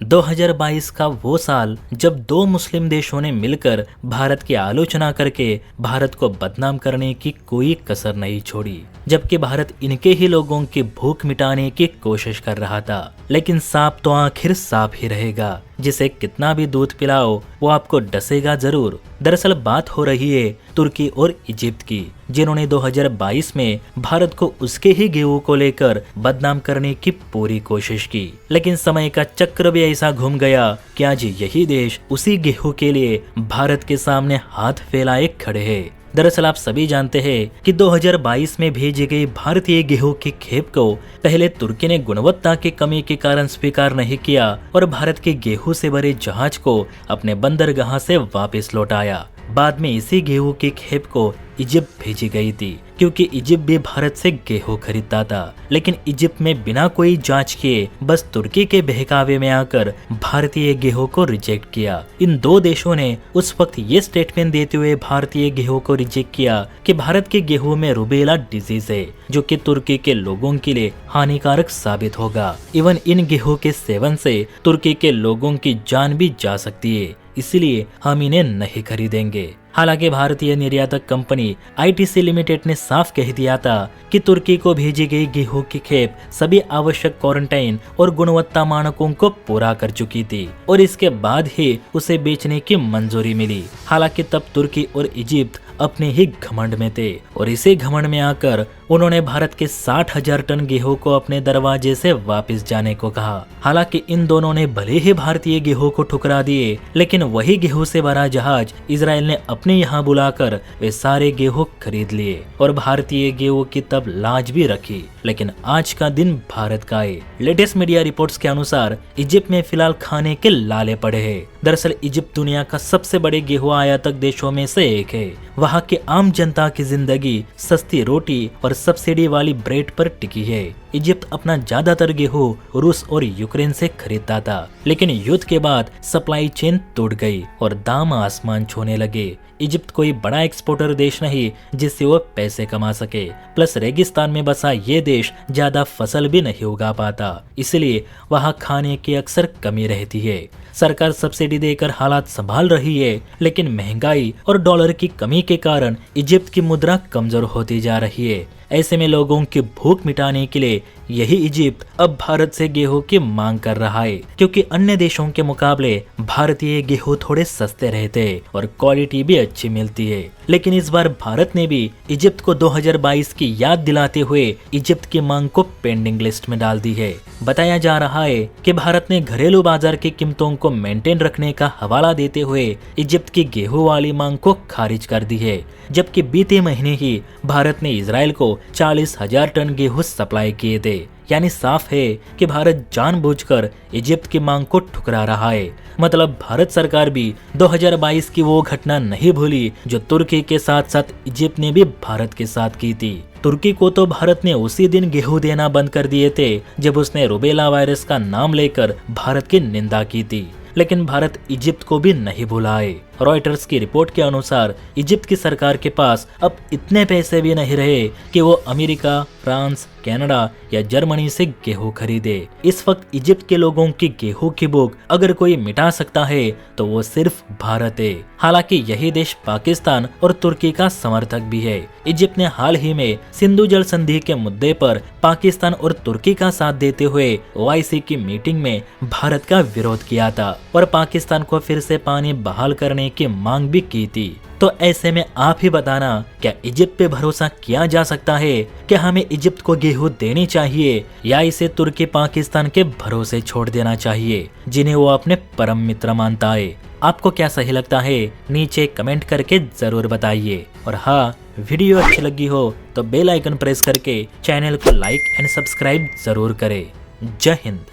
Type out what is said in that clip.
2022 का वो साल जब दो मुस्लिम देशों ने मिलकर भारत की आलोचना करके भारत को बदनाम करने की कोई कसर नहीं छोड़ी, जबकि भारत इनके ही लोगों की भूख मिटाने की कोशिश कर रहा था। लेकिन सांप तो आखिर सांप ही रहेगा, जिसे कितना भी दूध पिलाओ वो आपको डसेगा जरूर। दरअसल बात हो रही है तुर्की और इजिप्ट की, जिन्होंने 2022 में भारत को उसके ही गेहूं को लेकर बदनाम करने की पूरी कोशिश की। लेकिन समय का चक्र भी ऐसा घूम गया कि आज यही देश उसी गेहूं के लिए भारत के सामने हाथ फैलाए खड़े हैं। दरअसल आप सभी जानते हैं कि 2022 में भेजी गई भारतीय गेहूं की खेप को पहले तुर्की ने गुणवत्ता की कमी के कारण स्वीकार नहीं किया और भारत के गेहूं से भरे जहाज को अपने बंदरगाह से वापस लौटाया। बाद में इसी गेहूं की खेप को इजिप्ट भेजी गई थी, क्योंकि इजिप्ट भी भारत से गेहूं खरीदता था। लेकिन इजिप्ट में बिना कोई जांच किए बस तुर्की के बहकावे में आकर भारतीय गेहूं को रिजेक्ट किया। इन दो देशों ने उस वक्त ये स्टेटमेंट देते हुए भारतीय गेहूं को रिजेक्ट किया कि भारत के गेहूं में रुबेला डिजीज है, जो कि तुर्की के लोगों के लिए हानिकारक साबित होगा। इवन इन गेहूं के सेवन से तुर्की के लोगों की जान भी जा सकती है, इसलिए हम इन्हें नहीं खरीदेंगे। हालांकि भारतीय निर्यातक कंपनी आईटीसी लिमिटेड ने साफ कह दिया था कि तुर्की को भेजी गई गेहूं की खेप सभी आवश्यक क्वारंटाइन और गुणवत्ता मानकों को पूरा कर चुकी थी और इसके बाद ही उसे बेचने की मंजूरी मिली। हालांकि तब तुर्की और इजिप्ट अपने ही घमंड में थे और इसी घमंड में आकर उन्होंने भारत के 60,000 टन गेहूं को अपने दरवाजे से वापस जाने को कहा। हालांकि इन दोनों ने भले ही भारतीय गेहूं को ठुकरा दिए, लेकिन वही गेहूं से भरा जहाज इजराइल ने अपने यहाँ बुलाकर वे सारे गेहूं खरीद लिए और भारतीय गेहूं की तब लाज भी रखी। लेकिन आज का दिन भारत का है। लेटेस्ट मीडिया रिपोर्ट्स के अनुसार इजिप्ट में फिलहाल खाने के लाले पड़े हैं। दरअसल इजिप्ट दुनिया का सबसे बड़े गेहूं आयातक देशों में से एक है। वहाँ के आम जनता की जिंदगी सस्ती रोटी और सब्सिडी वाली ब्रेड पर टिकी है। इजिप्ट अपना ज्यादातर गेहूं रूस और यूक्रेन से खरीदता था, लेकिन युद्ध के बाद सप्लाई चेन टूट गई और दाम आसमान छूने लगे। इजिप्ट कोई बड़ा एक्सपोर्टर देश नहीं जिससे वो पैसे कमा सके, प्लस रेगिस्तान में बसा ये देश ज्यादा फसल भी नहीं उगा पाता, इसलिए वहाँ खाने की अक्सर कमी रहती है। सरकार सब्सिडी देकर हालात संभाल रही है, लेकिन महंगाई और डॉलर की कमी के कारण इजिप्ट की मुद्रा कमजोर होती जा रही है। ऐसे में लोगों की भूख मिटाने के लिए यही इजिप्ट अब भारत से गेहूं की मांग कर रहा है, क्योंकि अन्य देशों के मुकाबले भारतीय गेहूं थोड़े सस्ते रहते हैं और क्वालिटी भी अच्छी मिलती है। लेकिन इस बार भारत ने भी इजिप्ट को 2022 की याद दिलाते हुए इजिप्ट की मांग को पेंडिंग लिस्ट में डाल दी है। बताया जा रहा है कि भारत ने घरेलू बाजार की कीमतों को मेंटेन रखने का हवाला देते हुए इजिप्ट की गेहूं वाली मांग को खारिज कर दी है, जबकि बीते महीने ही भारत ने इजराइल को 40,000 टन गेहूं सप्लाई किए थे। यानी साफ है कि भारत जानबूझकर इजिप्ट की मांग को ठुकरा रहा है। मतलब भारत सरकार भी 2022 की वो घटना नहीं भूली जो तुर्की के साथ साथ इजिप्ट ने भी भारत के साथ की थी। तुर्की को तो भारत ने उसी दिन गेहूं देना बंद कर दिए थे जब उसने रुबेला वायरस का नाम लेकर भारत की निंदा की थी, लेकिन भारत इजिप्ट को भी नहीं भूला है। रॉयटर्स की रिपोर्ट के अनुसार इजिप्ट की सरकार के पास अब इतने पैसे भी नहीं रहे कि वो अमेरिका, फ्रांस, कनाडा या जर्मनी से गेहूं खरीदे। इस वक्त इजिप्ट के लोगों की गेहूं की भूख अगर कोई मिटा सकता है तो वो सिर्फ भारत है। हालांकि यही देश पाकिस्तान और तुर्की का समर्थक भी है। इजिप्ट ने हाल ही में सिंधु जल संधि के मुद्दे पर पाकिस्तान और तुर्की का साथ देते हुए ओआईसी की मीटिंग में भारत का विरोध किया था और पाकिस्तान को फिर से पानी बहाल करने की मांग भी की थी। तो ऐसे में आप ही बताना, क्या इजिप्ट पे भरोसा किया जा सकता है? क्या हमें इजिप्ट को गेहूं देनी चाहिए या इसे तुर्की पाकिस्तान के भरोसे छोड़ देना चाहिए, जिन्हें वो अपने परम मित्र मानता है? आपको क्या सही लगता है? नीचे कमेंट करके जरूर बताइए। और हाँ, वीडियो अच्छी लगी हो तो बेल आइकन प्रेस करके चैनल को लाइक एंड सब्सक्राइब जरूर करें। जय हिंद।